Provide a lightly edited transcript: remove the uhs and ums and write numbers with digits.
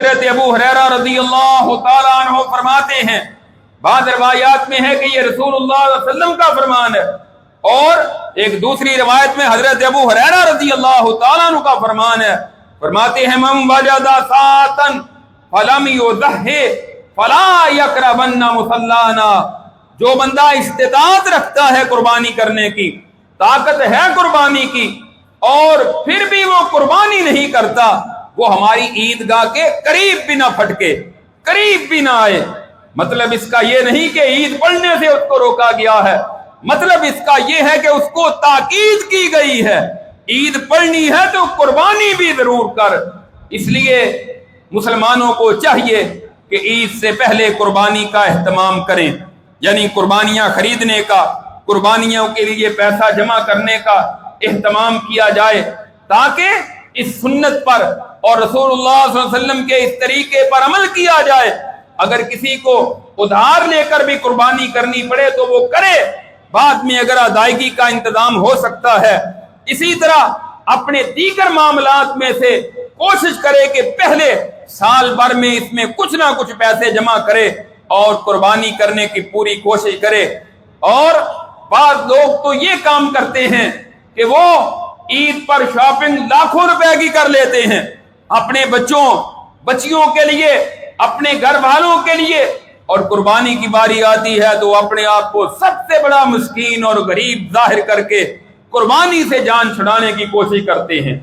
حضرت ابو ہریرہ رضی اللہ تعالیٰ عنہ فرماتے ہیں، بعض روایات میں ہے کہ یہ رسول اللہ صلی اللہ علیہ وسلم کا فرمان ہے، اور ایک دوسری روایت میں حضرت ابو ہریرہ رضی اللہ تعالیٰ عنہ کا فرمان ہے۔ فرماتے ہیں من وجد ساعتا فلم یضح فلا یقربن مصلانا، جو بندہ استطاعت رکھتا ہے قربانی کرنے کی، طاقت ہے قربانی کی، اور پھر بھی وہ قربانی نہیں کرتا، وہ ہماری عیدگاہ کے قریب بھی نہ پھٹکے، قریب بھی نہ آئے۔ مطلب اس کا یہ نہیں کہ عید پڑھنے سے اس کو روکا گیا ہے، مطلب اس کا یہ ہے کہ اس کو تاکید کی گئی ہے، عید پڑھنی ہے تو قربانی بھی ضرور کر۔ اس لیے مسلمانوں کو چاہیے کہ عید سے پہلے قربانی کا اہتمام کریں، یعنی قربانیاں خریدنے کا، قربانیوں کے لیے پیسہ جمع کرنے کا اہتمام کیا جائے، تاکہ اس سنت پر اور رسول اللہ صلی اللہ علیہ وسلم کے اس طریقے پر عمل کیا جائے۔ اگر کسی کو ادھار لے کر بھی قربانی کرنی پڑے تو وہ کرے، بعد میں اگر ادائیگی کا انتظام ہو سکتا ہے۔ اسی طرح اپنے دیگر معاملات میں سے کوشش کرے کہ پہلے سال بھر میں اس میں کچھ نہ کچھ پیسے جمع کرے اور قربانی کرنے کی پوری کوشش کرے۔ اور بعض لوگ تو یہ کام کرتے ہیں کہ وہ عید پر شاپنگ لاکھوں روپے کی کر لیتے ہیں، اپنے بچیوں کے لیے، اپنے گھر والوں کے لیے، اور قربانی کی باری آتی ہے تو اپنے آپ کو سب سے بڑا مسکین اور غریب ظاہر کر کے قربانی سے جان چھڑانے کی کوشش کرتے ہیں۔